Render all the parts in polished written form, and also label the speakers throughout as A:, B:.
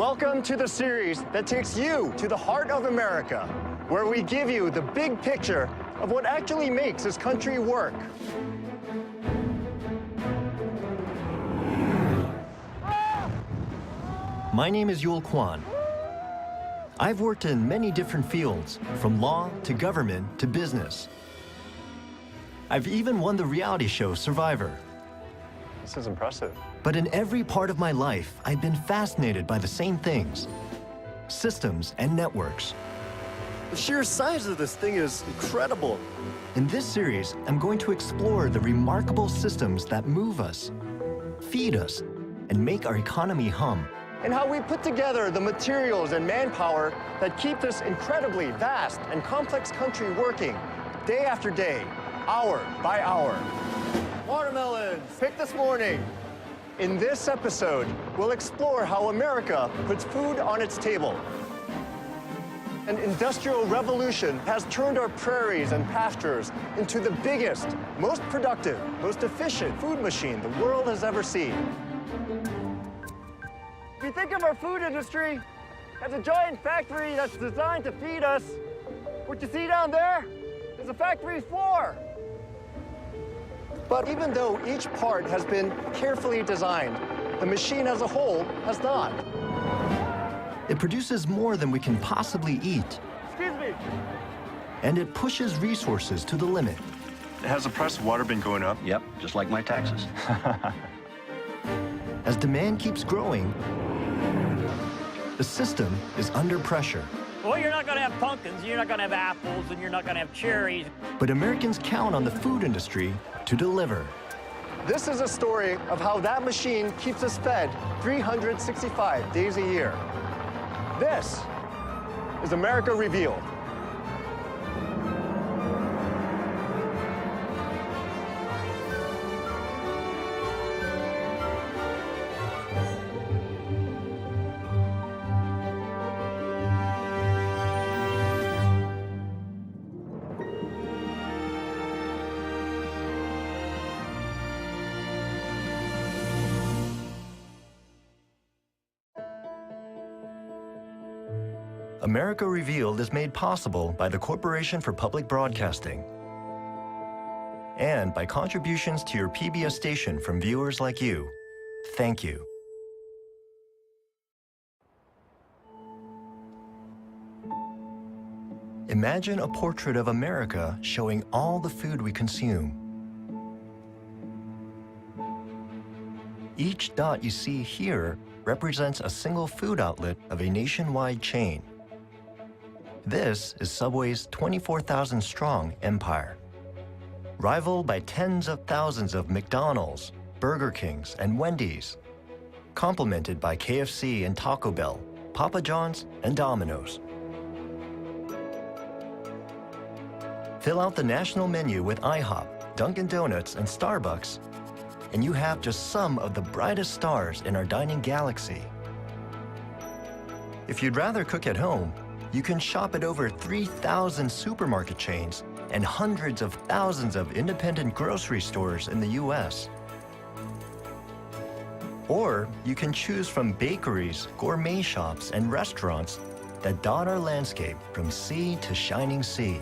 A: Welcome to the series that takes you to the heart of America, where we give you the big picture of what actually makes this country work. My name is Yul Kwan. I've worked in many different fields, from law to government to business. I've even won the reality show Survivor.
B: This is impressive.
A: But in every part of my life, I've been fascinated by the same things: systems and networks. The sheer size of this thing is incredible. In this series, I'm going to explore the remarkable systems that move us, feed us, and make our economy hum, and how we put together the materials and manpower that keep this incredibly vast and complex country working day after day, hour by hour. Watermelons, picked this morning. In this episode, we'll explore how America puts food on its table. An industrial revolution has turned our prairies and pastures into the biggest, most productive, most efficient food machine the world has ever seen. If you think of our food industry as a giant factory that's designed to feed us, what you see down there is a factory floor. But even though each part has been carefully designed, the machine as a whole has not. It produces more than we can possibly eat. Excuse me. And it pushes resources to the limit.
B: Has the price of water been going up?
C: Yep, just like my taxes.
A: As demand keeps growing, the system is under pressure.
D: Well, you're not going to have pumpkins, you're not going to have apples, and you're not going to have cherries.
A: But Americans count on the food industry to deliver. This is a story of how that machine keeps us fed 365 days a year. This is America Revealed. America Revealed is made possible by the Corporation for Public Broadcasting and by contributions to your PBS station from viewers like you. Thank you. Imagine a portrait of America showing all the food we consume. Each dot you see here represents a single food outlet of a nationwide chain. This is Subway's 24,000-strong empire, rivaled by tens of thousands of McDonald's, Burger Kings, and Wendy's, complemented by KFC and Taco Bell, Papa John's, and Domino's. Fill out the national menu with IHOP, Dunkin' Donuts, and Starbucks, and you have just some of the brightest stars in our dining galaxy. If you'd rather cook at home, you can shop at over 3,000 supermarket chains and hundreds of thousands of independent grocery stores in the U.S. Or you can choose from bakeries, gourmet shops, and restaurants that dot our landscape from sea to shining sea.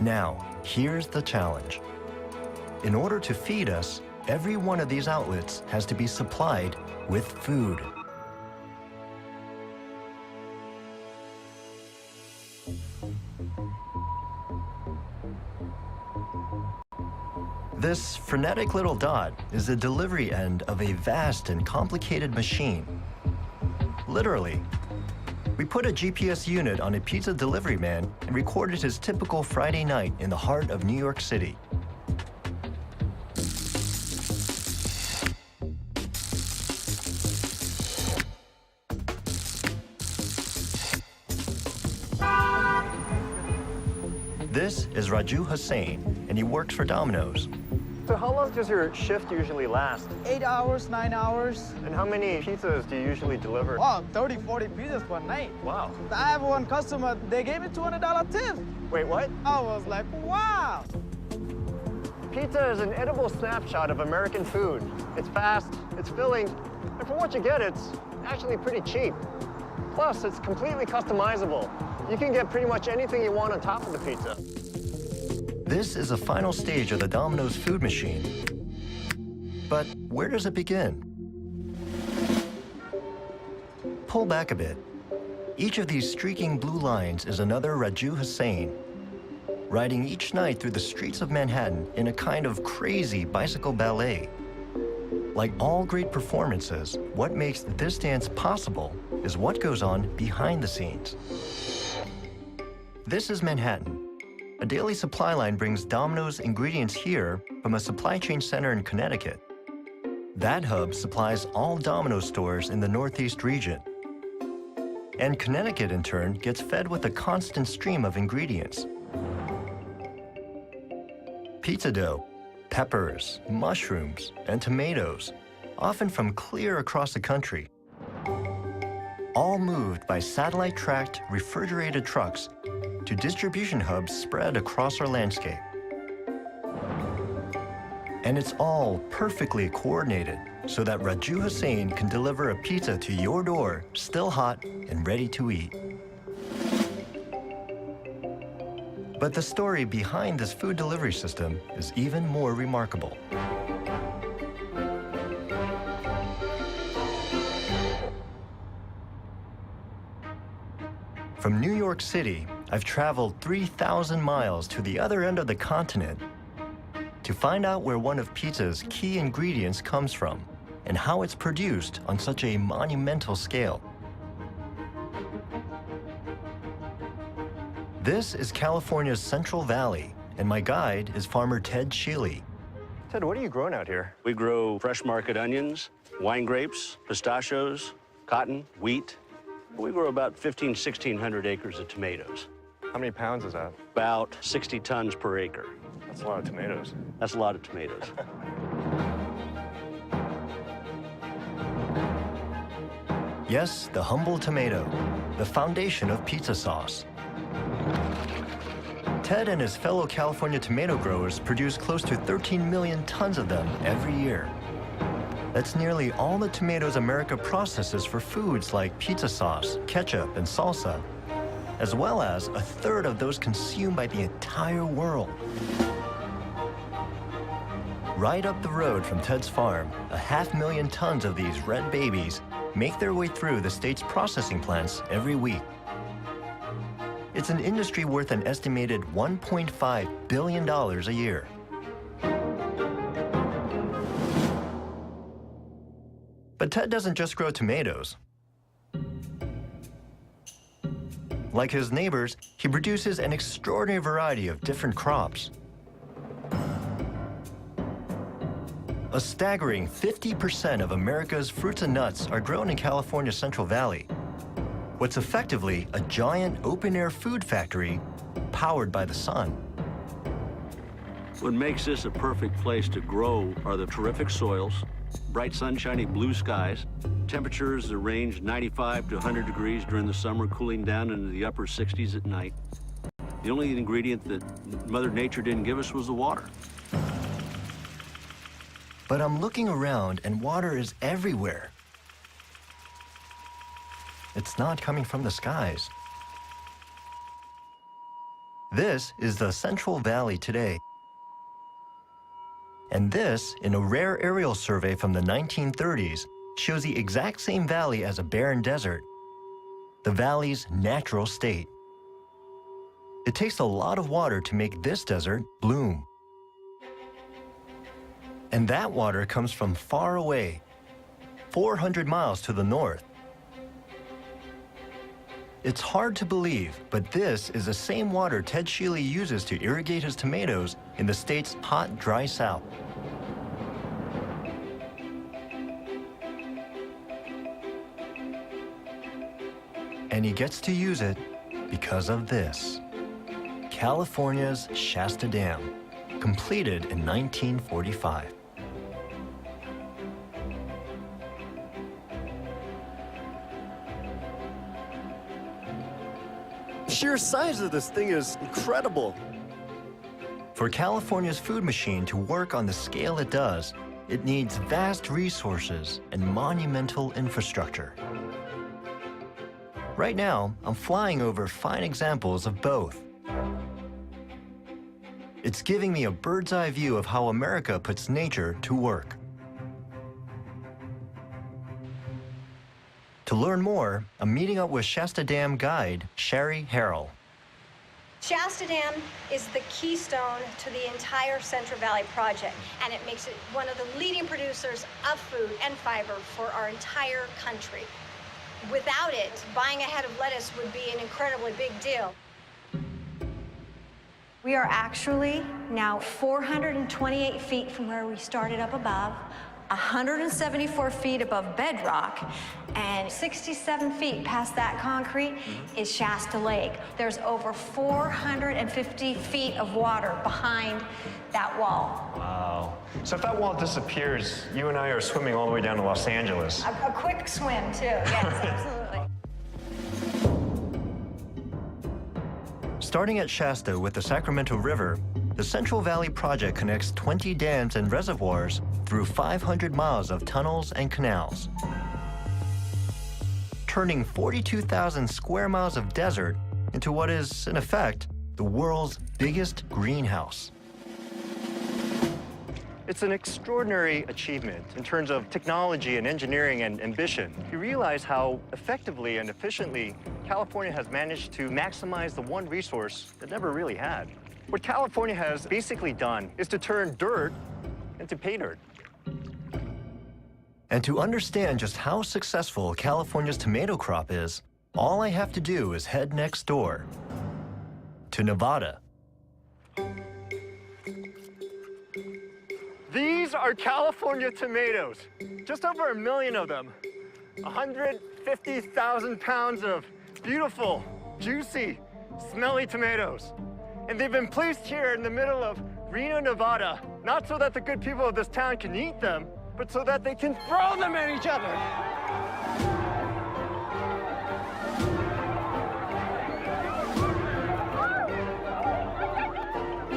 A: Now, here's the challenge. In order to feed us, every one of these outlets has to be supplied with food. This frenetic little dot is the delivery end of a vast and complicated machine. Literally, we put a GPS unit on a pizza delivery man and recorded his typical Friday night in the heart of New York City. This is Raju Hussain, and he works for Domino's. So how long does your shift usually last?
E: 8 hours, 9 hours.
A: And how many pizzas do you usually deliver?
E: Oh, 30, 40 pizzas per night.
A: Wow.
E: I have one customer, they gave me $200 tip.
A: Wait, what?
E: I was like, wow.
A: Pizza is an edible snapshot of American food. It's fast, it's filling,
B: And for what you get, it's actually pretty cheap. Plus, it's completely customizable. You can get pretty much anything you want on top of the pizza.
A: This is the final stage of the Domino's food machine. But where does it begin? Pull back a bit. Each of these streaking blue lines is another Raju Hussain, riding each night through the streets of Manhattan in a kind of crazy bicycle ballet. Like all great performances, what makes this dance possible is what goes on behind the scenes. This is Manhattan. A daily supply line brings Domino's ingredients here from a supply chain center in Connecticut. That hub supplies all Domino's stores in the Northeast region. And Connecticut, in turn, gets fed with a constant stream of ingredients. Pizza dough, peppers, mushrooms, and tomatoes, often from clear across the country. All moved by satellite-tracked, refrigerated trucks to distribution hubs spread across our landscape. And it's all perfectly coordinated so that Raju Hussain can deliver a pizza to your door, still hot and ready to eat. But the story behind this food delivery system is even more remarkable. From New York City, I've traveled 3,000 miles to the other end of the continent to find out where one of pizza's key ingredients comes from and how it's produced on such a monumental scale. This is California's Central Valley, and my guide is farmer Ted Sheely.
B: Ted, what are you growing out here?
C: We grow fresh market onions, wine grapes, pistachios, cotton, wheat. We grow about 1,600 acres of tomatoes.
B: How many pounds is that?
C: About 60 tons per acre.
B: That's a lot of tomatoes.
C: That's a lot of tomatoes.
A: Yes, the humble tomato, the foundation of pizza sauce. Ted and his fellow California tomato growers produce close to 13 million tons of them every year. That's nearly all the tomatoes America processes for foods like pizza sauce, ketchup, and salsa, as well as a third of those consumed by the entire world. Right up the road from Ted's farm, 500,000 tons of these red babies make their way through the state's processing plants every week. It's an industry worth an estimated $1.5 billion a year. But Ted doesn't just grow tomatoes. Like his neighbors, he produces an extraordinary variety of different crops. A staggering 50% of America's fruits and nuts are grown in California's Central Valley. What's effectively a giant open-air food factory powered by the sun.
C: What makes this a perfect place to grow are the terrific soils, bright sunshiny blue skies, temperatures that range 95 to 100 degrees during the summer, cooling down into the upper 60s at night. The only ingredient that Mother Nature didn't give us was the water.
A: But I'm looking around and water is everywhere. It's not coming from the skies. This is the Central Valley today. And this, in a rare aerial survey from the 1930s, shows the exact same valley as a barren desert, the valley's natural state. It takes a lot of water to make this desert bloom. And that water comes from far away, 400 miles to the north. It's hard to believe, but this is the same water Ted Sheely uses to irrigate his tomatoes in the state's hot, dry south. And he gets to use it because of this. California's Shasta Dam, completed in 1945.
B: The sheer size of this thing is incredible.
A: For California's food machine to work on the scale it does, it needs vast resources and monumental infrastructure. Right now, I'm flying over fine examples of both. It's giving me a bird's eye view of how America puts nature to work. To learn more, I'm meeting up with Shasta Dam guide, Sherry Harrell.
F: Shasta Dam is the keystone to the entire Central Valley Project, and it makes it one of the leading producers of food and fiber for our entire country. Without it, buying a head of lettuce would be an incredibly big deal. We are actually now 428 feet from where we started up above, 174 feet above bedrock, and 67 feet past that concrete is Shasta Lake. There's over 450 feet of water behind that wall.
B: Wow. So if that wall disappears, you and I are swimming all the way down to Los Angeles.
F: A quick swim, too. Yes, absolutely.
A: Starting at Shasta with the Sacramento River, the Central Valley Project connects 20 dams and reservoirs through 500 miles of tunnels and canals, turning 42,000 square miles of desert into what is, in effect, the world's biggest greenhouse.
B: It's an extraordinary achievement in terms of technology and engineering and ambition. You realize how effectively and efficiently California has managed to maximize the one resource it never really had. What California has basically done is to turn dirt into pay dirt.
A: And to understand just how successful California's tomato crop is, all I have to do is head next door to Nevada.
B: These are California tomatoes. Just over 1 million of them. 150,000 pounds of beautiful, juicy, smelly tomatoes. And they've been placed here in the middle of Reno, Nevada, not so that the good people of this town can eat them, but so that they can throw them at each other.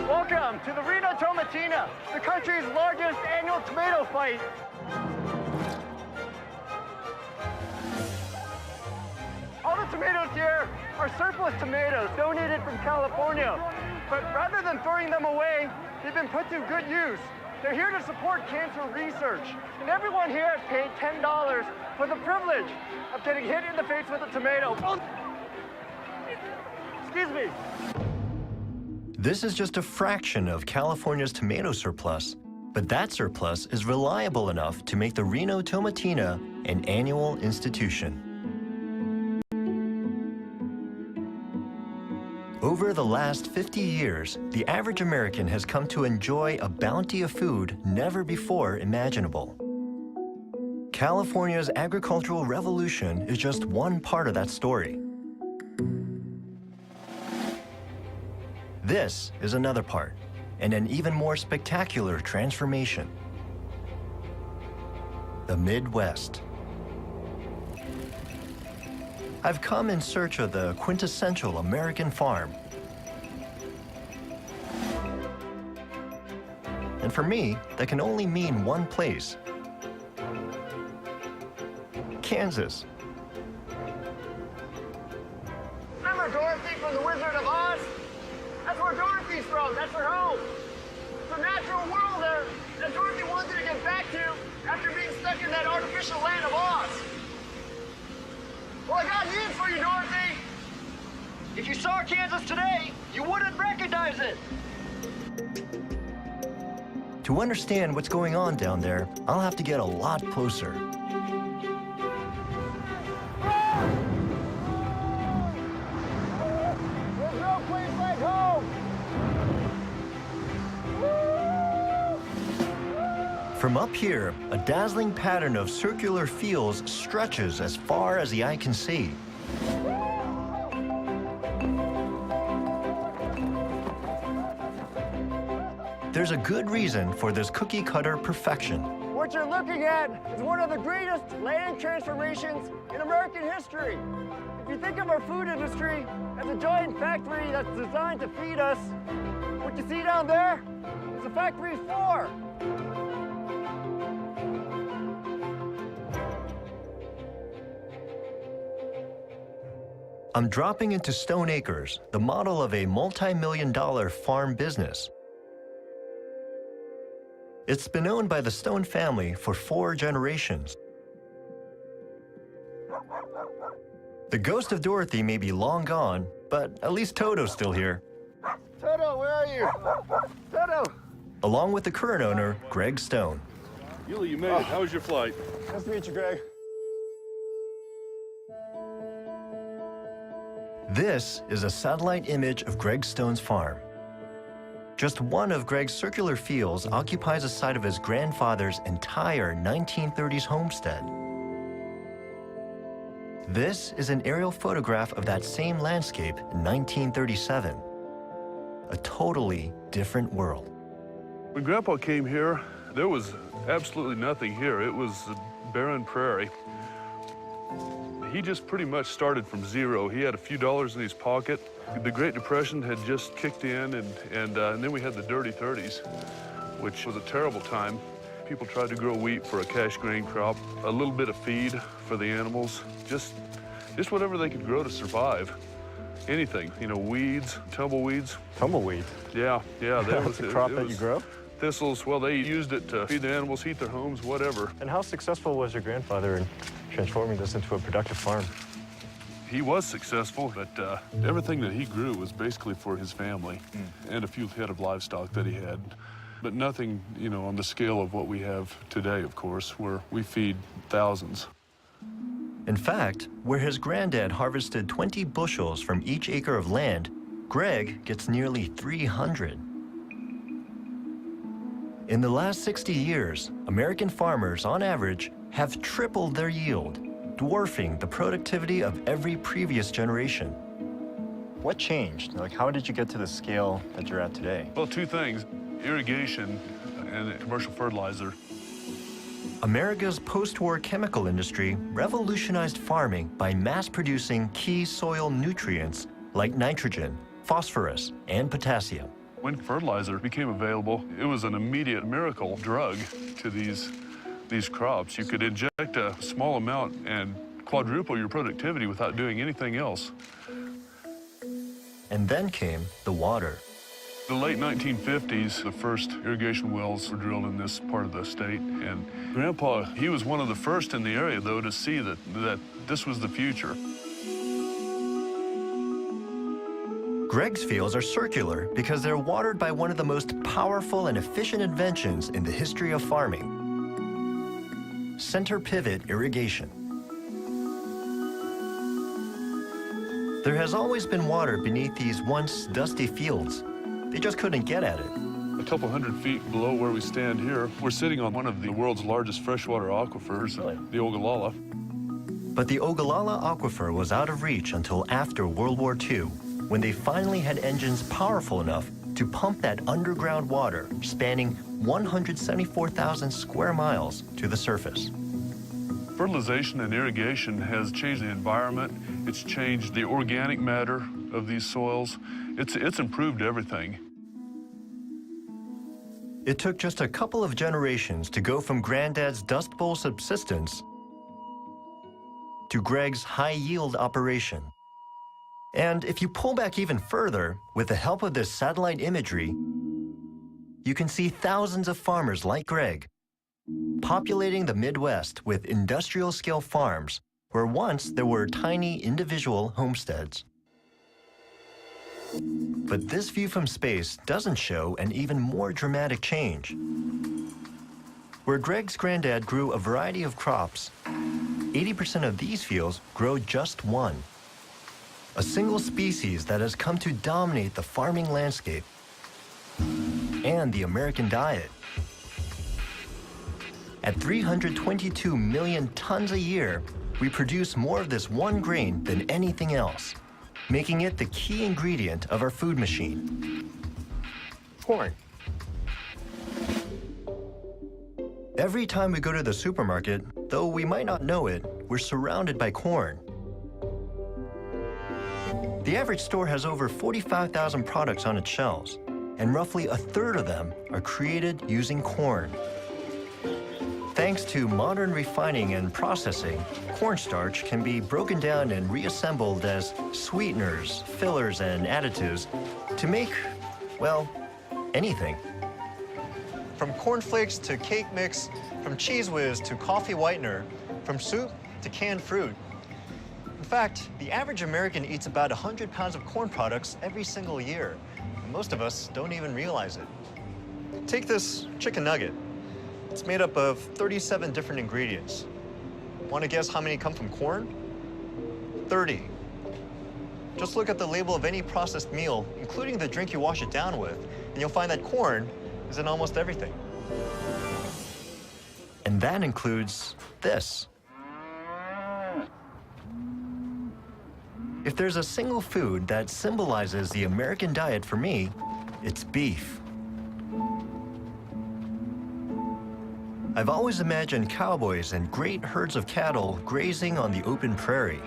B: Welcome to the Reno Tomatina, the country's largest annual tomato fight. All the tomatoes here are surplus tomatoes donated from California. But rather than throwing them away, they've been put to good use. They're here to support cancer research. And everyone here has paid $10 for the privilege of getting hit in the face with a tomato. Oh. Excuse me.
A: This is just a fraction of California's tomato surplus, but that surplus is reliable enough to make the Reno Tomatina an annual institution. Over the last 50 years, the average American has come to enjoy a bounty of food never before imaginable. California's agricultural revolution is just one part of that story. This is another part, and an even more spectacular transformation. The Midwest. I've come in search of the quintessential American farm. And for me, that can only mean one place. Kansas.
B: Remember Dorothy from The Wizard of Oz? That's where Dorothy's from. That's her home. It's a natural world there that Dorothy wanted to get back to after being stuck in that artificial land of Oz. Well, I got news for you, Dorothy. If you saw Kansas today, you wouldn't recognize it.
A: To understand what's going on down there, I'll have to get a lot closer.
B: There's no place like home.
A: From up here, a dazzling pattern of circular fields stretches as far as the eye can see. There's a good reason for this cookie-cutter perfection.
B: What you're looking at is one of the greatest land transformations in American history. If you think of our food industry as a giant factory that's designed to feed us, what you see down there is a factory floor.
A: I'm dropping into Stone Acres, the model of a multi-million-dollar farm business. It's been owned by the Stone family for 4 generations. The ghost of Dorothy may be long gone, but at least Toto's still here.
B: Toto, where are you? Toto!
A: Along with the current owner, Greg Stone.
G: Yuli, you made it. How was your flight?
B: Nice to meet you, Greg.
A: This is a satellite image of Greg Stone's farm. Just one of Greg's circular fields occupies the site of his grandfather's entire 1930s homestead. This is an aerial photograph of that same landscape in 1937. A totally different world.
G: When Grandpa came here, there was absolutely nothing here. It was a barren prairie. He just pretty much started from zero. He had a few dollars in his pocket. The Great Depression had just kicked in, and then we had the Dirty 30s, which was a terrible time. People tried to grow wheat for a cash grain crop, a little bit of feed for the animals, just whatever they could grow to survive. Anything, you know, weeds, tumbleweeds.
H: Tumbleweed?
G: Yeah.
H: That's a crop that you grow?
G: Thistles, well, they used it to feed the animals, heat their homes, whatever.
H: And how successful was your grandfather in transforming this into a productive farm?
G: He was successful, but everything that he grew was basically for his family and a few head of livestock that he had. But nothing, you know, on the scale of what we have today, of course, where we feed thousands.
A: In fact, where his granddad harvested 20 bushels from each acre of land, Greg gets nearly 300. In the last 60 years, American farmers, on average, have tripled their yield, dwarfing the productivity of every previous generation.
H: What changed? Like, how did you get to the scale that you're at today?
G: Well, 2 things, irrigation and commercial fertilizer.
A: America's post-war chemical industry revolutionized farming by mass-producing key soil nutrients like nitrogen, phosphorus, and potassium.
G: When fertilizer became available, it was an immediate miracle drug to these crops. You could inject a small amount and quadruple your productivity without doing anything else.
A: And then came the water.
G: The late 1950s, the first irrigation wells were drilled in this part of the state. And Grandpa, he was one of the first in the area, though, to see that this was the future.
A: Greg's fields are circular because they're watered by one of the most powerful and efficient inventions in the history of farming: center pivot irrigation. There has always been water beneath these once dusty fields. They just couldn't get at it.
G: A couple hundred feet below where we stand here, we're sitting on one of the world's largest freshwater aquifers, the Ogallala.
A: But the Ogallala Aquifer was out of reach until after World War II, when they finally had engines powerful enough to pump that underground water spanning 174,000 square miles to the surface.
G: Fertilization and irrigation has changed the environment. It's changed the organic matter of these soils. It's improved everything.
A: It took just a couple of generations to go from Granddad's Dust Bowl subsistence to Greg's high-yield operation. And if you pull back even further, with the help of this satellite imagery, you can see thousands of farmers like Greg populating the Midwest with industrial-scale farms where once there were tiny individual homesteads. But this view from space doesn't show an even more dramatic change. Where Greg's granddad grew a variety of crops, 80% of these fields grow just one. A single species that has come to dominate the farming landscape and the American diet. At 322 million tons a year, we produce more of this one grain than anything else, making it the key ingredient of our food machine. Corn. Every time we go to the supermarket, though we might not know it, we're surrounded by corn. The average store has over 45,000 products on its shelves, and roughly a third of them are created using corn. Thanks to modern refining and processing, cornstarch can be broken down and reassembled as sweeteners, fillers, and additives to make, well, anything. From cornflakes to cake mix, from Cheese Whiz to coffee whitener, from soup to canned fruit. In fact, the average American eats about 100 pounds of corn products every single year. And most of us don't even realize it. Take this chicken nugget. It's made up of 37 different ingredients. Want to guess how many come from corn? 30. Just look at the label of any processed meal, including the drink you wash it down with, and you'll find that corn is in almost everything. And that includes this. If there's a single food that symbolizes the American diet for me, it's beef. I've always imagined cowboys and great herds of cattle grazing on the open prairie.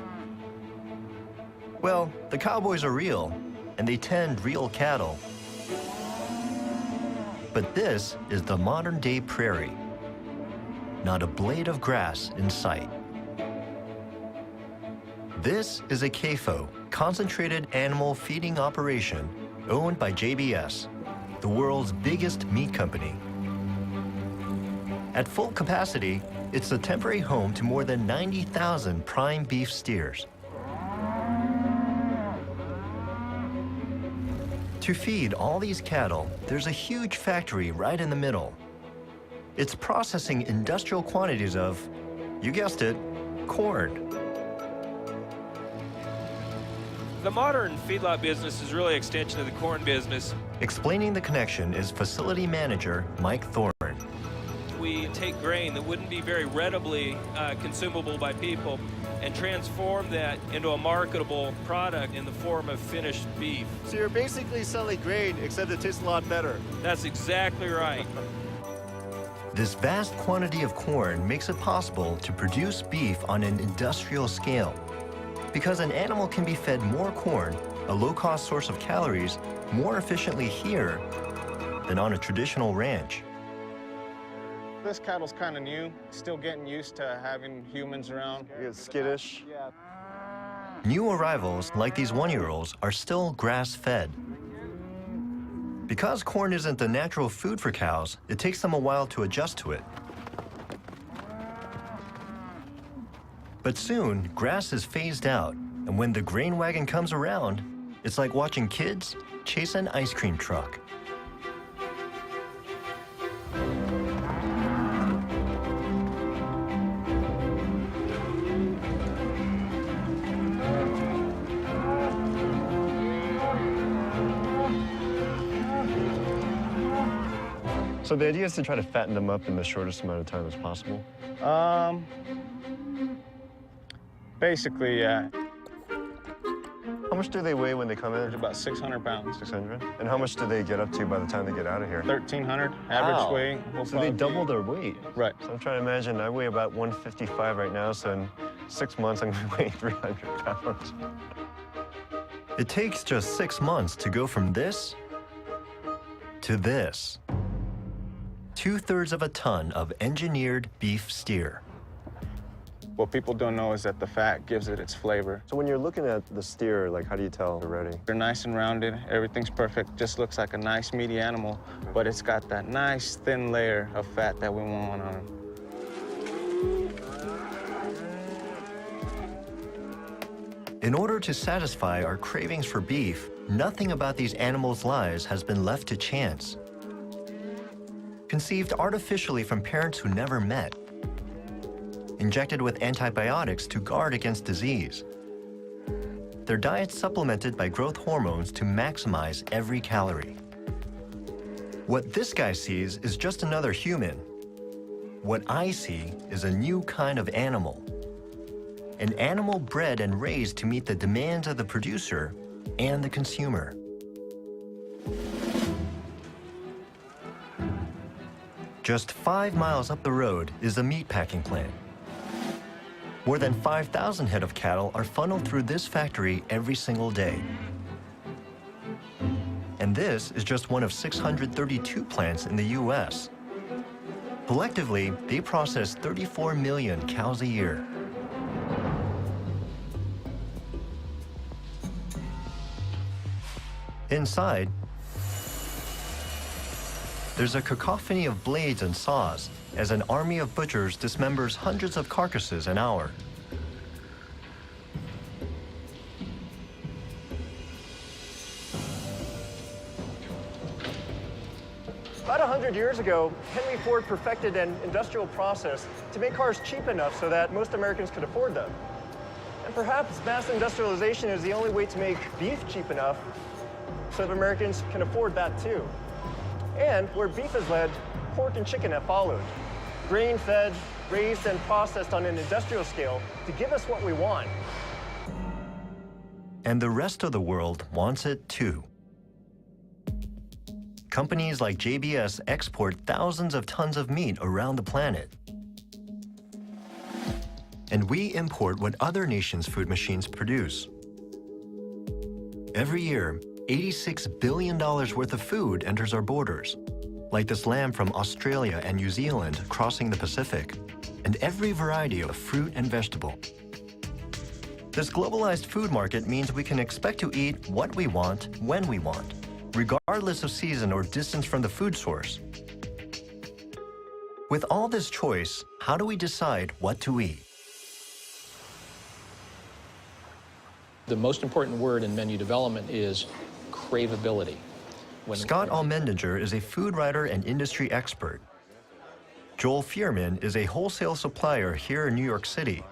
A: Well, the cowboys are real, and they tend real cattle. But this is the modern-day prairie. Not a blade of grass in sight. This is a CAFO, Concentrated Animal Feeding Operation, owned by JBS, the world's biggest meat company. At full capacity, it's a temporary home to more than 90,000 prime beef steers. To feed all these cattle, there's a huge factory right in the middle. It's processing industrial quantities of, you guessed it, corn.
I: The modern feedlot business is really an extension of the corn business.
A: Explaining the connection is facility manager Mike Thorne.
I: We take grain that wouldn't be very readily consumable by people and transform that into a marketable product in the form of finished beef.
B: So you're basically selling grain, except it tastes a lot better.
I: That's exactly right.
A: This vast quantity of corn makes it possible to produce beef on an industrial scale. Because an animal can be fed more corn, a low-cost source of calories, more efficiently here than on a traditional ranch.
E: This cattle's kind of new, still getting used to having humans around.
B: It's skittish.
E: Yeah.
A: New arrivals, like these one-year-olds, are still grass-fed. Because corn isn't the natural food for cows, it takes them a while to adjust to it. But soon, grass is phased out, and when the grain wagon comes around, it's like watching kids chase an ice cream truck.
H: So the idea is to try to fatten them up in the shortest amount of time as possible?
E: Basically, yeah.
H: How much do they weigh when they come in?
E: About 600 pounds.
H: 600? And how much do they get up to by the time they get out of here?
E: 1,300 average
H: Wow.
E: weight.
H: So they double their weight.
E: Right.
H: So I'm trying to imagine, I weigh about 155 right now, so in 6 months I'm going to weigh 300 pounds.
A: It takes just 6 months to go from this to this. 2/3 of a ton of engineered beef steer.
E: What people don't know is that the fat gives it its flavor.
H: So when you're looking at the steer, like, how do you tell they're ready?
E: They're nice and rounded, everything's perfect, just looks like a nice meaty animal, but it's got that nice thin layer of fat that we want on them.
A: In order to satisfy our cravings for beef, nothing about these animals' lives has been left to chance. Conceived artificially from parents who never met. Injected with antibiotics to guard against disease. Their diets supplemented by growth hormones to maximize every calorie. What this guy sees is just another human. What I see is a new kind of animal. An animal bred and raised to meet the demands of the producer and the consumer. Just 5 miles up the road is a meatpacking plant. More than 5,000 head of cattle are funneled through this factory every single day. And this is just one of 632 plants in the U.S. Collectively, they process 34 million cows a year. Inside, there's a cacophony of blades and saws as an army of butchers dismembers hundreds of carcasses an hour.
B: About 100 years ago, Henry Ford perfected an industrial process to make cars cheap enough so that most Americans could afford them. And perhaps mass industrialization is the only way to make beef cheap enough so that Americans can afford that too. And where beef has led, pork and chicken have followed. Grain-fed, raised and processed on an industrial scale to give us what we want.
A: And the rest of the world wants it too. Companies like JBS export thousands of tons of meat around the planet. And we import what other nations' food machines produce. Every year, $86 billion worth of food enters our borders, like this lamb from Australia and New Zealand crossing the Pacific, and every variety of fruit and vegetable. This globalized food market means we can expect to eat what we want, when we want, regardless of season or distance from the food source. With all this choice, how do we decide what to eat?
J: The most important word in menu development is craveability.
A: Scott Allmendinger is a food writer and industry expert. Joel Fierman is a wholesale supplier here in New York City.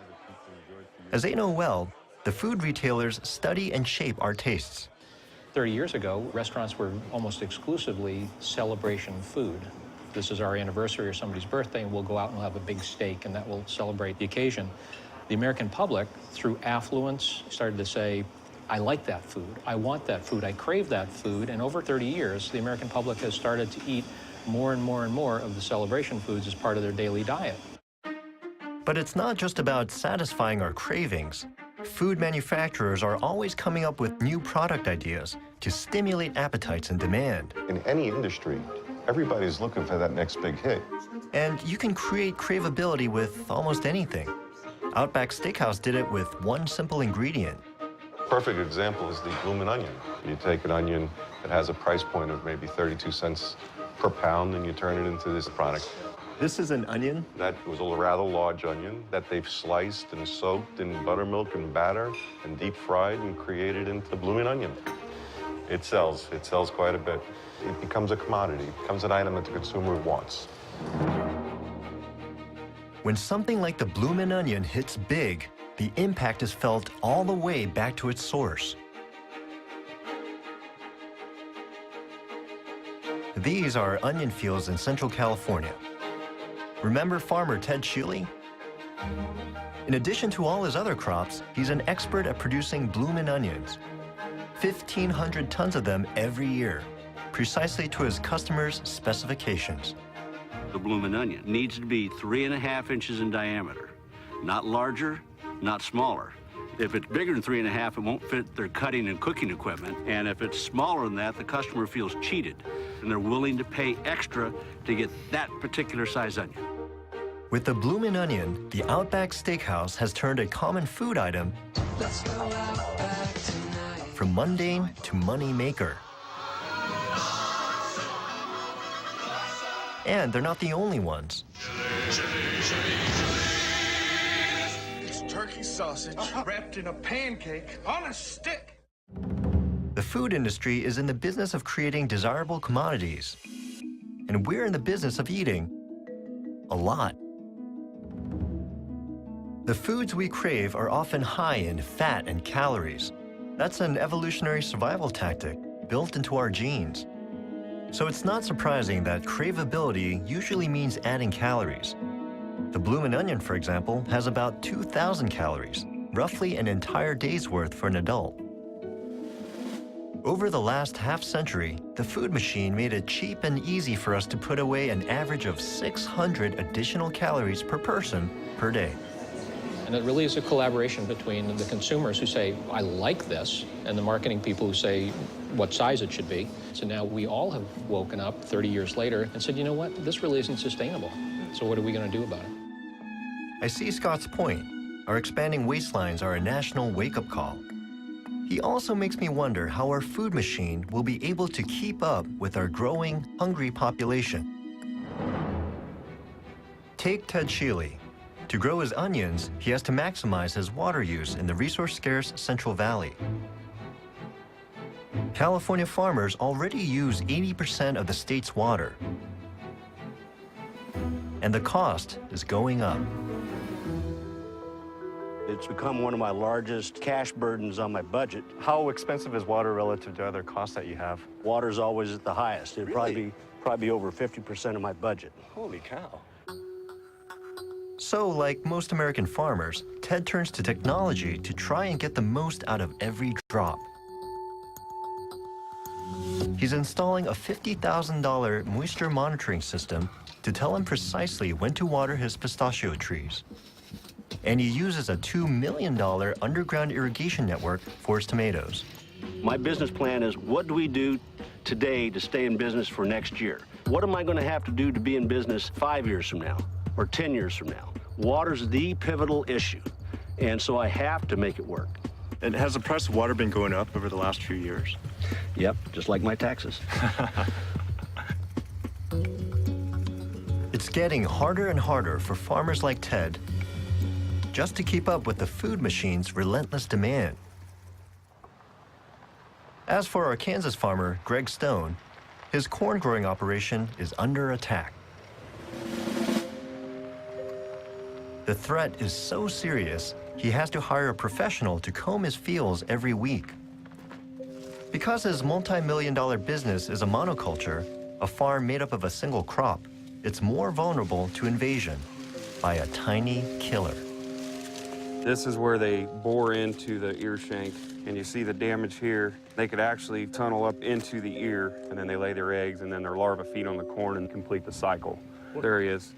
A: As they know well, the food retailers study and shape our tastes.
J: 30 years ago, restaurants were almost exclusively celebration food. This is our anniversary or somebody's birthday, and we'll go out and we'll have a big steak, and that will celebrate the occasion. The American public, through affluence, started to say, I like that food, I want that food, I crave that food, and over 30 years, the American public has started to eat more and more and more of the celebration foods as part of their daily diet.
A: But it's not just about satisfying our cravings. Food manufacturers are always coming up with new product ideas to stimulate appetites and demand.
K: In any industry, everybody's looking for that next big hit.
A: And you can create craveability with almost anything. Outback Steakhouse did it with one simple ingredient.
K: Perfect example is the bloomin' onion. You take an onion that has a price point of maybe 32 cents per pound, and you turn it into this product.
A: This is an onion?
K: That was a rather large onion that they've sliced and soaked in buttermilk and batter and deep fried and created into bloomin' onion. It sells quite a bit. It becomes a commodity, it becomes an item that the consumer wants.
A: When something like the bloomin' onion hits big, the impact is felt all the way back to its source. These are onion fields in Central California. Remember farmer Ted Sheely? In addition to all his other crops, he's an expert at producing bloomin' onions. 1,500 tons of them every year, precisely to his customers' specifications.
C: The bloomin' onion needs to be 3.5 inches in diameter, not larger, not smaller. If it's bigger than 3.5, it won't fit their cutting and cooking equipment. And if it's smaller than that, the customer feels cheated, and they're willing to pay extra to get that particular size onion.
A: With the bloomin' onion, the Outback Steakhouse has turned a common food item from mundane to money maker. And they're not the only ones.
L: It's turkey sausage wrapped in a pancake on a stick.
A: The food industry is in the business of creating desirable commodities. And we're in the business of eating a lot. The foods we crave are often high in fat and calories. That's an evolutionary survival tactic built into our genes. So it's not surprising that craveability usually means adding calories. The bloomin' onion, for example, has about 2,000 calories, roughly an entire day's worth for an adult. Over the last half-century, the food machine made it cheap and easy for us to put away an average of 600 additional calories per person per day.
J: And it really is a collaboration between the consumers who say, I like this, and the marketing people who say what size it should be. So now we all have woken up 30 years later and said, you know what, this really isn't sustainable. So what are we going to do about it?
A: I see Scott's point. Our expanding waistlines are a national wake-up call. He also makes me wonder how our food machine will be able to keep up with our growing, hungry population. Take Ted Sheely. To grow his onions, he has to maximize his water use in the resource-scarce Central Valley. California farmers already use 80% of the state's water. And the cost is going up.
C: It's become one of my largest cash burdens on my budget.
H: How expensive is water relative to other costs that you have?
C: Water's always at the highest. It'd
H: Really?
C: probably be over 50% of my budget.
H: Holy cow.
A: So, like most American farmers, Ted turns to technology to try and get the most out of every drop. He's installing a $50,000 moisture monitoring system to tell him precisely when to water his pistachio trees. And he uses a $2 million underground irrigation network for his tomatoes.
C: My business plan is, what do we do today to stay in business for next year? What am I going to have to do to be in business 5 years from now or 10 years from now? Water's the pivotal issue, and so I have to make it work.
H: And has the price of water been going up over the last few years?
C: Yep, just like my taxes.
A: It's getting harder and harder for farmers like Ted just to keep up with the food machine's relentless demand. As for our Kansas farmer, Greg Stone, his corn growing operation is under attack. The threat is so serious, he has to hire a professional to comb his fields every week. Because his multi-million-dollar business is a monoculture, a farm made up of a single crop, it's more vulnerable to invasion by a tiny killer.
M: This is where they bore into the ear shank, and you see the damage here. They could actually tunnel up into the ear, and then they lay their eggs, and then their larvae feed on the corn and complete the cycle. There he is.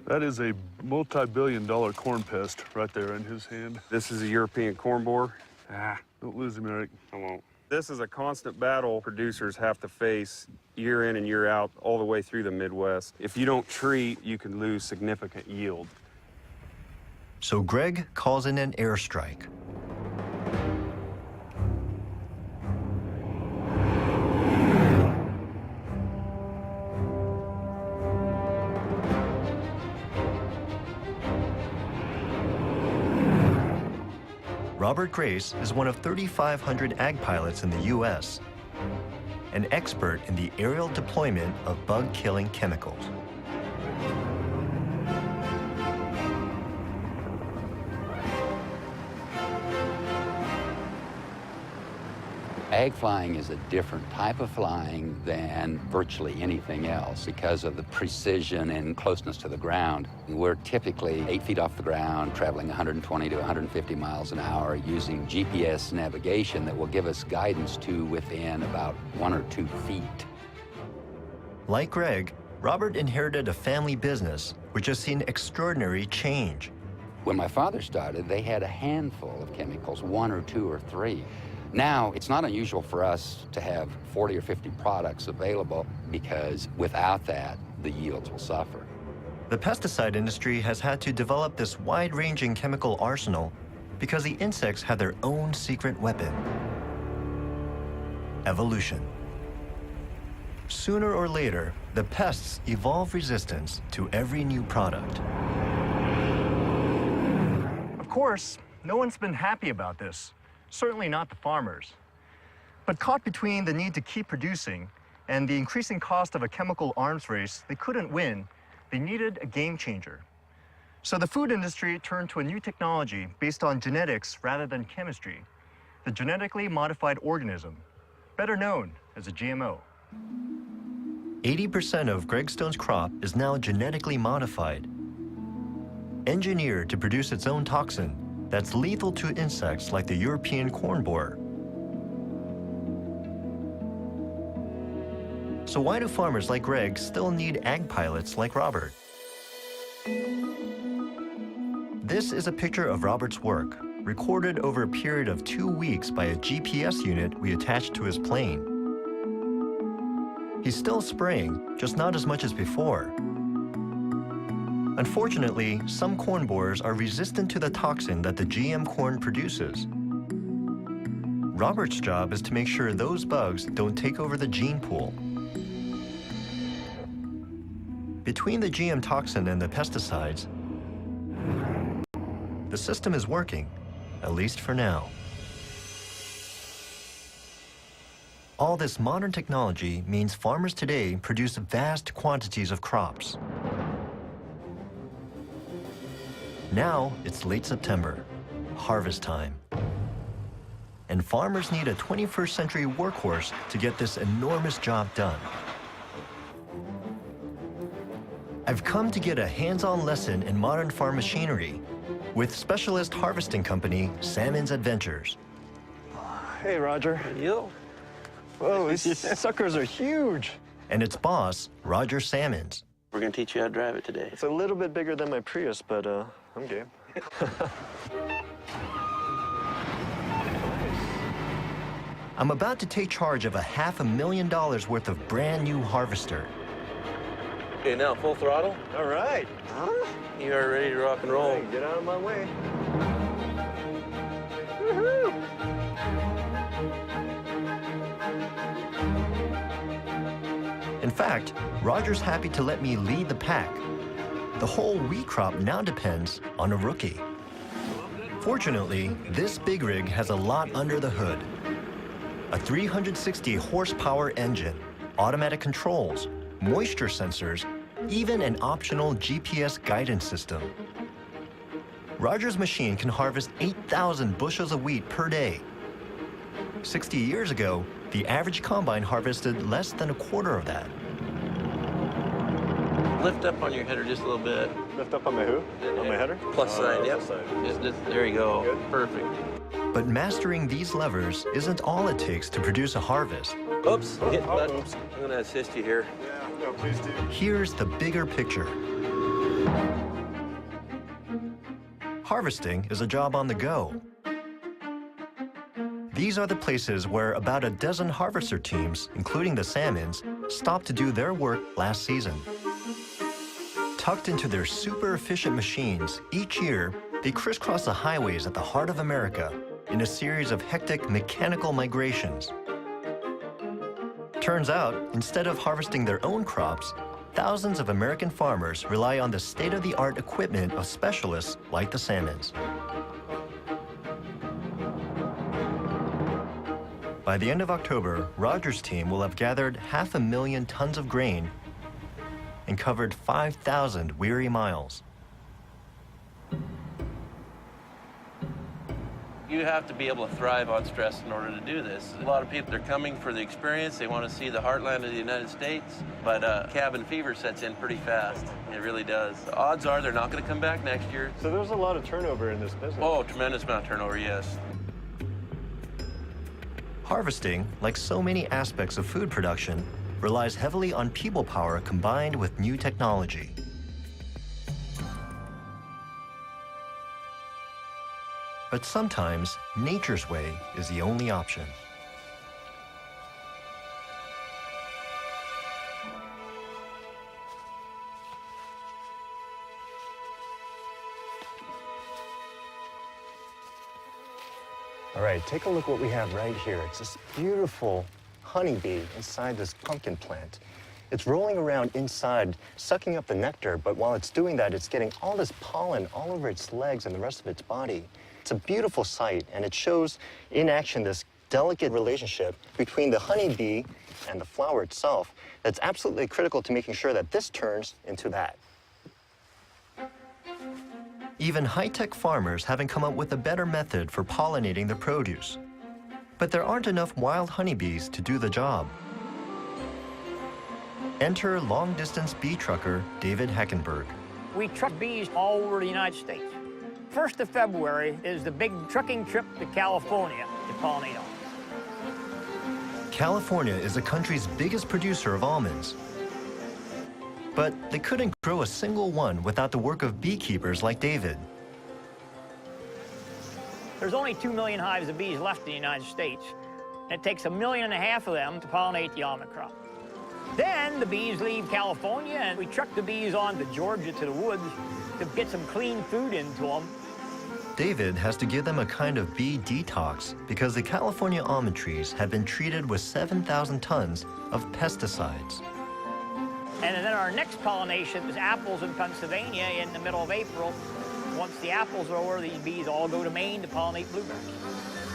G: That is a multi-billion-dollar corn pest right there in his hand.
M: This is a European corn borer.
G: Don't lose him, Eric.
M: I won't. This is a constant battle producers have to face year in and year out all the way through the Midwest. If you don't treat, you can lose significant yield.
A: So Greg calls in an airstrike. Robert Grace is one of 3,500 ag pilots in the U.S., an expert in the aerial deployment of bug-killing chemicals.
N: Ag flying is a different type of flying than virtually anything else because of the precision and closeness to the ground. We're typically 8 feet off the ground, traveling 120 to 150 miles an hour, using GPS navigation that will give us guidance to within about 1 or 2 feet.
A: Like Greg, Robert inherited a family business which has seen extraordinary change.
N: When my father started, they had a handful of chemicals, 1 or 2 or 3. Now, it's not unusual for us to have 40 or 50 products available because without that, the yields will suffer.
A: The pesticide industry has had to develop this wide-ranging chemical arsenal because the insects have their own secret weapon: evolution. Sooner or later, the pests evolve resistance to every new product.
B: Of course, no one's been happy about this. Certainly not the farmers. But caught between the need to keep producing and the increasing cost of a chemical arms race they couldn't win, they needed a game changer. So the food industry turned to a new technology based on genetics rather than chemistry, the genetically modified organism, better known as a GMO.
A: 80% of Greg Stone's crop is now genetically modified, engineered to produce its own toxin that's lethal to insects like the European corn borer. So why do farmers like Greg still need ag pilots like Robert? This is a picture of Robert's work, recorded over a period of 2 weeks by a GPS unit we attached to his plane. He's still spraying, just not as much as before. Unfortunately, some corn borers are resistant to the toxin that the GM corn produces. Robert's job is to make sure those bugs don't take over the gene pool. Between the GM toxin and the pesticides, the system is working, at least for now. All this modern technology means farmers today produce vast quantities of crops. Now it's late September, harvest time. And farmers need a 21st century workhorse to get this enormous job done. I've come to get a hands-on lesson in modern farm machinery with specialist harvesting company Salmons Adventures.
H: Hey, Roger.
I: Yo.
H: Whoa, these suckers are huge.
A: And its boss, Roger Salmons.
I: We're going to teach you how to drive it today.
H: It's a little bit bigger than my Prius, but I'm game.
A: I'm about to take charge of a $500,000 worth of brand new harvester.
I: Okay, now full throttle.
H: All right.
I: You are ready to rock and roll.
H: Hey, get out of my way.
A: In fact, Roger's happy to let me lead the pack. The whole wheat crop now depends on a rookie. Fortunately, this big rig has a lot under the hood. A 360 horsepower engine, automatic controls, moisture sensors, even an optional GPS guidance system. Roger's machine can harvest 8,000 bushels of wheat per day. 60 years ago, the average combine harvested less than a quarter of that.
I: Lift up on your header just a little bit.
H: Lift up on my who? On my header?
I: Plus side, yep.
H: Plus side.
I: Just, there you go.
H: Good.
I: Perfect.
A: But mastering these levers isn't all it takes to produce a harvest.
I: Oops, hit button.
H: Oops.
I: I'm going to assist you here.
H: Yeah, no, please do.
A: Here's the bigger picture. Harvesting is a job on the go. These are the places where about a dozen harvester teams, including the Salmons, stopped to do their work last season. Tucked into their super efficient machines, each year, they crisscross the highways at the heart of America in a series of hectic mechanical migrations. Turns out, instead of harvesting their own crops, thousands of American farmers rely on the state-of-the-art equipment of specialists like the Salmons. By the end of October, Roger's team will have gathered 500,000 tons of grain and covered 5,000 weary miles.
I: You have to be able to thrive on stress in order to do this. A lot of people, they're coming for the experience. They want to see the heartland of the United States, but cabin fever sets in pretty fast. It really does. The odds are they're not going to come back next year.
H: So there's a lot of turnover in this business.
I: Oh, tremendous amount of turnover, yes.
A: Harvesting, like so many aspects of food production, relies heavily on people power combined with new technology. But sometimes, nature's way is the only option.
H: All right, take a look what we have right here. It's this beautiful honeybee inside this pumpkin plant. It's rolling around inside, sucking up the nectar, but while it's doing that, it's getting all this pollen all over its legs and the rest of its body. It's a beautiful sight, and it shows in action this delicate relationship between the honeybee and the flower itself that's absolutely critical to making sure that this turns into that.
A: Even high-tech farmers haven't come up with a better method for pollinating the produce. But there aren't enough wild honeybees to do the job. Enter long-distance bee trucker David Heckenberg.
D: We truck bees all over the United States. 1st of February is the big trucking trip to California to pollinate almonds.
A: California is the country's biggest producer of almonds. But they couldn't grow a single one without the work of beekeepers like David.
D: There's only 2 million hives of bees left in the United States. And it takes 1.5 million of them to pollinate the almond crop. Then the bees leave California, and we truck the bees on to Georgia to the woods to get some clean food into them.
A: David has to give them a kind of bee detox because the California almond trees had been treated with 7,000 tons of pesticides.
D: And then our next pollination is apples in Pennsylvania in the middle of April. Once the apples are over, these bees all go to Maine to pollinate blueberries.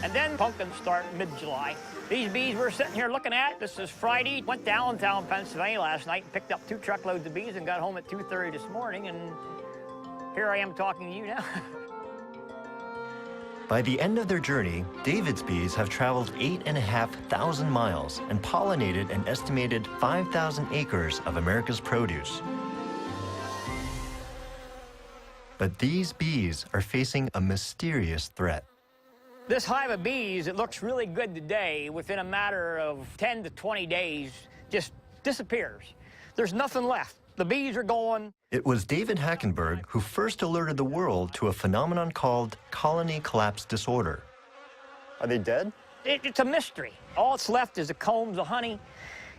D: And then pumpkins start mid-July. These bees we're sitting here looking at, this is Friday. Went to Allentown, Pennsylvania last night and picked up 2 truckloads of bees and got home at 2:30 this morning, and here I am talking to you now.
A: By the end of their journey, David's bees have traveled 8,500 miles and pollinated an estimated 5,000 acres of America's produce. But these bees are facing a mysterious threat.
D: This hive of bees, it looks really good today, within a matter of 10 to 20 days, just disappears. There's nothing left. The bees are gone.
A: It was David Hackenberg who first alerted the world to a phenomenon called colony collapse disorder.
H: Are they dead?
D: It's a mystery. All that's left is the combs, the honey.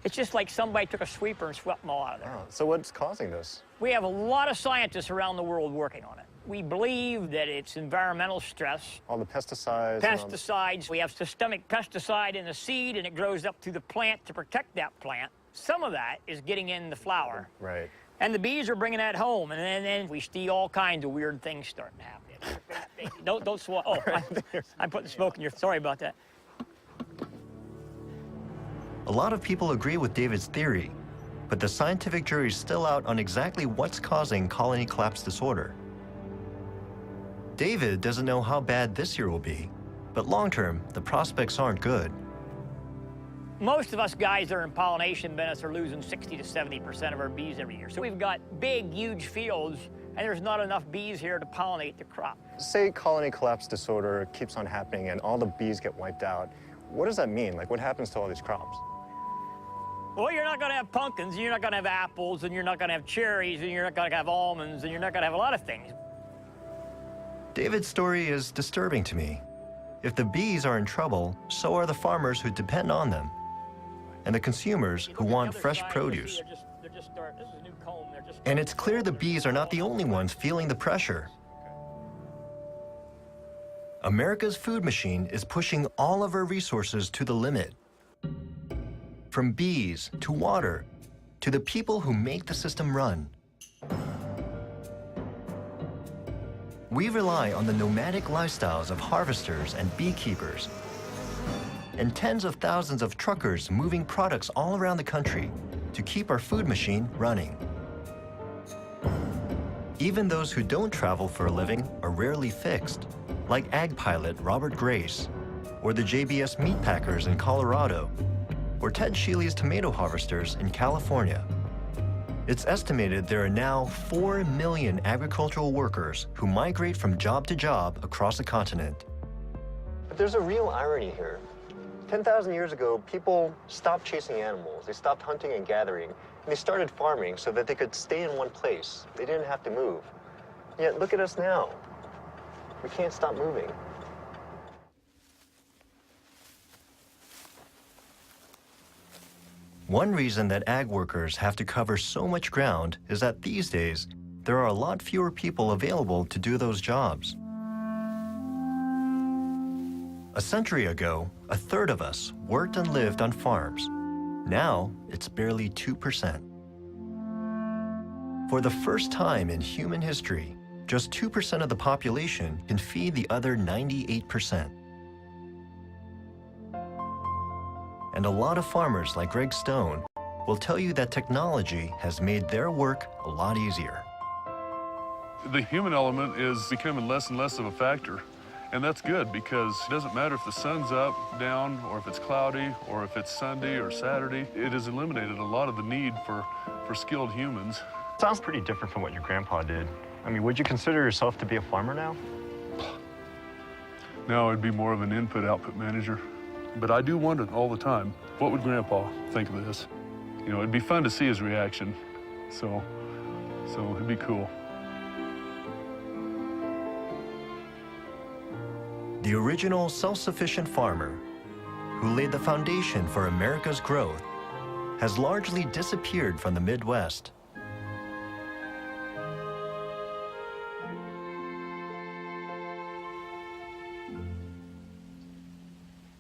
D: It's just like somebody took a sweeper and swept them all out of there.
H: Oh, so what's causing this?
D: We have a lot of scientists around the world working on it. We believe that it's environmental stress.
H: All the pesticides.
D: Pesticides. We have systemic pesticide in the seed, and it grows up to the plant to protect that plant. Some of that is getting in the flower.
H: Right.
D: And the bees are bringing that home, and then we see all kinds of weird things starting to happen. Don't swallow. Oh, I'm putting smoke in your. Sorry about that.
A: A lot of people agree with David's theory, but the scientific jury's still out on exactly what's causing colony collapse disorder. David doesn't know how bad this year will be, but long-term, the prospects aren't good.
D: Most of us guys that are in pollination business are losing 60 to 70% of our bees every year. So we've got big, huge fields, and there's not enough bees here to pollinate the crop.
H: Say colony collapse disorder keeps on happening and all the bees get wiped out. What does that mean? Like, what happens to all these crops?
D: Well, you're not going to have pumpkins, and you're not going to have apples, and you're not going to have cherries, and you're not going to have almonds, and you're not going to have a lot of things.
A: David's story is disturbing to me. If the bees are in trouble, so are the farmers who depend on them, and the consumers who want fresh produce. And it's clear the bees are not the only ones feeling the pressure. America's food machine is pushing all of our resources to the limit. From bees to water, to the people who make the system run. We rely on the nomadic lifestyles of harvesters and beekeepers, and tens of thousands of truckers moving products all around the country to keep our food machine running. Even those who don't travel for a living are rarely fixed, like ag pilot Robert Grace, or the JBS meat packers in Colorado, or Ted Sheely's tomato harvesters in California. It's estimated there are now 4 million agricultural workers who migrate from job to job across the continent.
H: But there's a real irony here. 10,000 years ago, people stopped chasing animals. They stopped hunting and gathering, and they started farming so that they could stay in one place. They didn't have to move. Yet look at us now. We can't stop moving.
A: One reason that ag workers have to cover so much ground is that these days, there are a lot fewer people available to do those jobs. A century ago, 1/3 of us worked and lived on farms. Now, it's barely 2%. For the first time in human history, just 2% of the population can feed the other 98%. And a lot of farmers like Greg Stone will tell you that technology has made their work a lot easier.
G: The human element is becoming less and less of a factor. And that's good because it doesn't matter if the sun's up, down, or if it's cloudy, or if it's Sunday or Saturday. It has eliminated a lot of the need for skilled humans.
H: Sounds pretty different from what your grandpa did. I mean, would you consider yourself to be a farmer now?
G: No, I'd be more of an input-output manager. But I do wonder all the time, what would Grandpa think of this? You know, it'd be fun to see his reaction. So it'd be cool.
A: The original self-sufficient farmer who laid the foundation for America's growth has largely disappeared from the Midwest.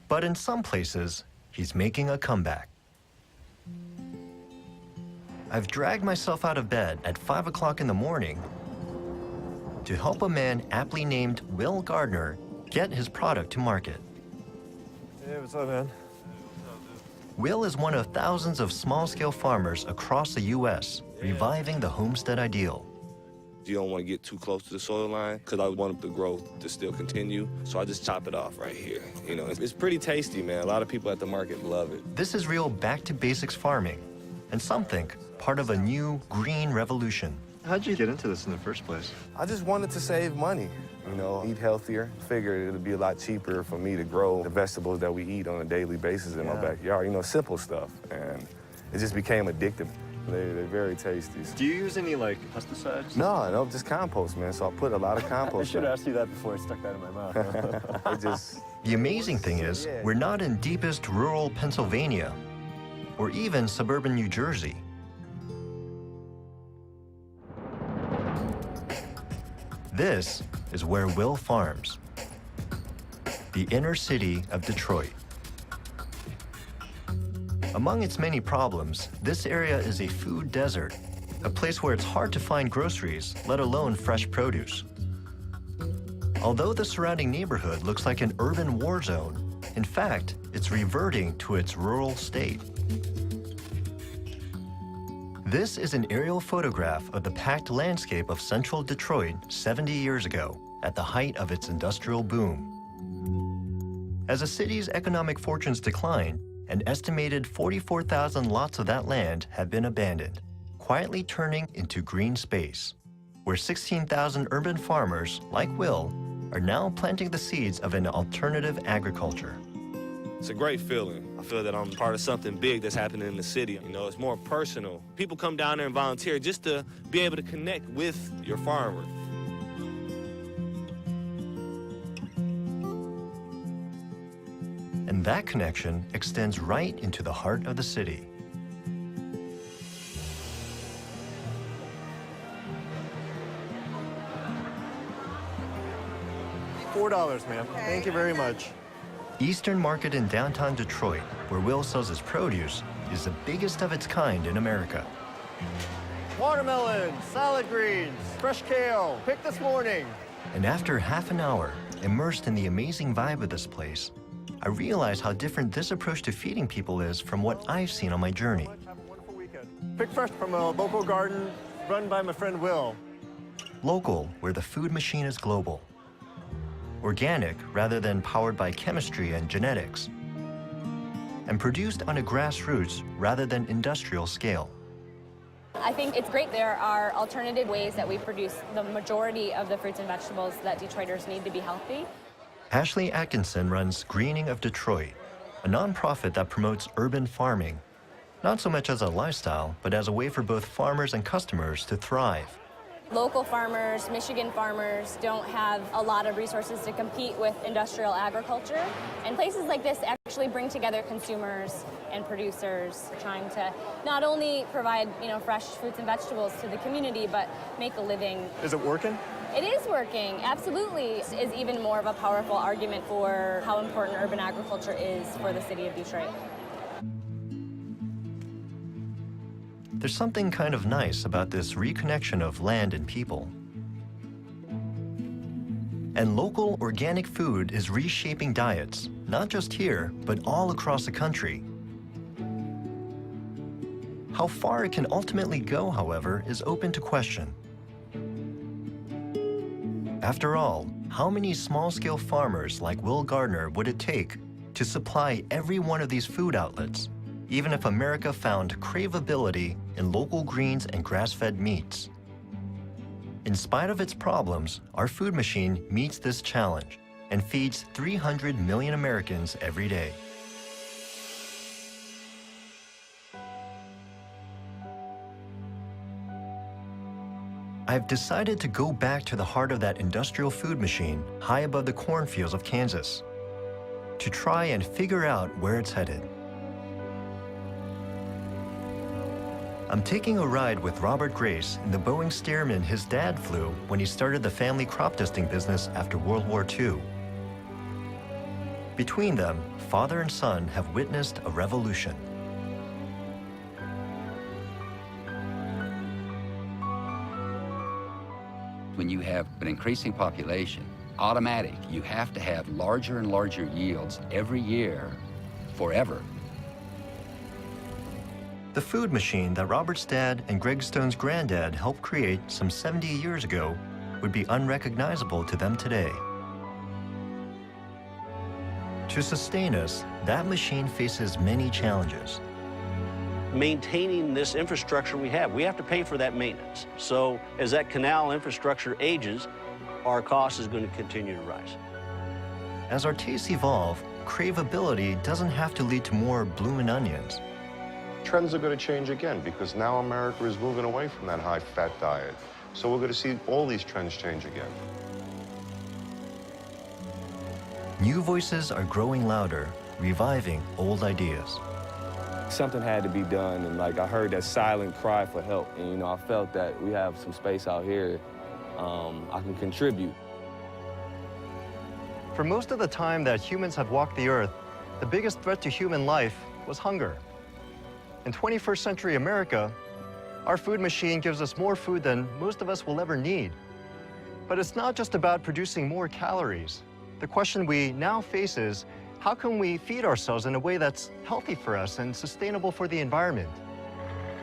A: But in some places, he's making a comeback. I've dragged myself out of bed at 5 o'clock in the morning to help a man aptly named Will Gardner get his product to market.
O: Hey, what's up, man?
A: Will is one of thousands of small-scale farmers across the U.S. reviving the homestead ideal.
P: You don't want to get too close to the soil line because I want the growth to still continue. So I just chop it off right here. You know, it's pretty tasty, man. A lot of people at the market love it.
A: This is real back-to-basics farming, and some think part of a new green revolution.
O: How'd you get into this in the first place?
Q: I just wanted to save money, you know, eat healthier. Figured it'd be a lot cheaper for me to grow the vegetables that we eat on a daily basis in my backyard, you know, simple stuff. And it just became addictive. They're very tasty.
O: Do you use any, like, pesticides?
Q: No, just compost, man. So I put a lot of compost.
O: I should have asked you that before I stuck that in my mouth.
A: The amazing thing is, we're not in deepest rural Pennsylvania or even suburban New Jersey. This is where Will farms, the inner city of Detroit. Among its many problems, this area is a food desert, a place where it's hard to find groceries, let alone fresh produce. Although the surrounding neighborhood looks like an urban war zone, in fact, it's reverting to its rural state. This is an aerial photograph of the packed landscape of central Detroit 70 years ago, at the height of its industrial boom. As the city's economic fortunes decline, an estimated 44,000 lots of that land have been abandoned, quietly turning into green space, where 16,000 urban farmers, like Will, are now planting the seeds of an alternative agriculture.
P: It's a great feeling. I feel that I'm part of something big that's happening in the city. You know, it's more personal. People come down there and volunteer just to be able to connect with your farmer.
A: And that connection extends right into the heart of the city.
O: $4, ma'am. Thank you very much.
A: Eastern Market in downtown Detroit, where Will sells his produce, is the biggest of its kind in America.
O: Watermelon, salad greens, fresh kale, picked this morning.
A: And after half an hour, immersed in the amazing vibe of this place, I realize how different this approach to feeding people is from what I've seen on my journey.
O: Picked fresh from a local garden run by my friend Will.
A: Local, where the food machine is global. Organic, rather than powered by chemistry and genetics. And produced on a grassroots, rather than industrial scale.
R: I think it's great there are alternative ways that we produce the majority of the fruits and vegetables that Detroiters need to be healthy.
A: Ashley Atkinson runs Greening of Detroit, a nonprofit that promotes urban farming, not so much as a lifestyle, but as a way for both farmers and customers to thrive.
R: Local farmers, Michigan farmers, don't have a lot of resources to compete with industrial agriculture. And places like this actually bring together consumers and producers, trying to not only provide, fresh fruits and vegetables to the community, but make a living.
O: Is it working?
R: It is working, absolutely. It is even more of a powerful argument for how important urban agriculture is for the city of Detroit.
A: There's something kind of nice about this reconnection of land and people. And local organic food is reshaping diets, not just here, but all across the country. How far it can ultimately go, however, is open to question. After all, how many small-scale farmers like Will Gardner would it take to supply every one of these food outlets, even if America found craveability in local greens and grass-fed meats? In spite of its problems, our food machine meets this challenge and feeds 300 million Americans every day. I've decided to go back to the heart of that industrial food machine high above the cornfields of Kansas to try and figure out where it's headed. I'm taking a ride with Robert Grace in the Boeing Stearman his dad flew when he started the family crop dusting business after World War II. Between them, father and son have witnessed a revolution.
N: When you have an increasing population, automatic, you have to have larger and larger yields every year, forever.
A: The food machine that Robert's dad and Greg Stone's granddad helped create some 70 years ago would be unrecognizable to them today. To sustain us, that machine faces many challenges.
C: Maintaining this infrastructure we have to pay for that maintenance. So as that canal infrastructure ages, our cost is going to continue to rise.
A: As our tastes evolve, craveability doesn't have to lead to more bloomin' onions.
K: Trends are going to change again because now America is moving away from that high-fat diet. So we're going to see all these trends change again.
A: New voices are growing louder, reviving old ideas.
Q: Something had to be done, and like I heard that silent cry for help, and you know, I felt that we have some space out here I can contribute.
O: For most of the time that humans have walked the earth, the biggest threat to human life was hunger. In 21st century America, our food machine gives us more food than most of us will ever need. But it's not just about producing more calories. The question we now face is, how can we feed ourselves in a way that's healthy for us and sustainable for the environment?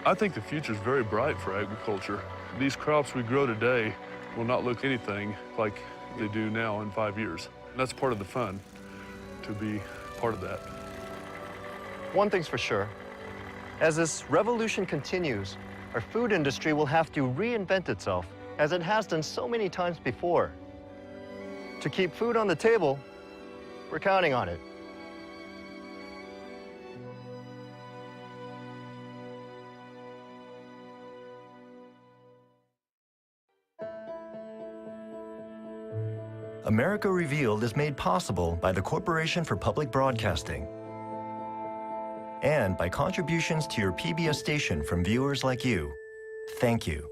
G: I think the future is very bright for agriculture. These crops we grow today will not look anything like they do now in 5 years. And that's part of the fun, to be part of that.
O: One thing's for sure. As this revolution continues, our food industry will have to reinvent itself, as it has done so many times before. To keep food on the table, we're counting on it.
A: America Revealed is made possible by the Corporation for Public Broadcasting and by contributions to your PBS station from viewers like you. Thank you.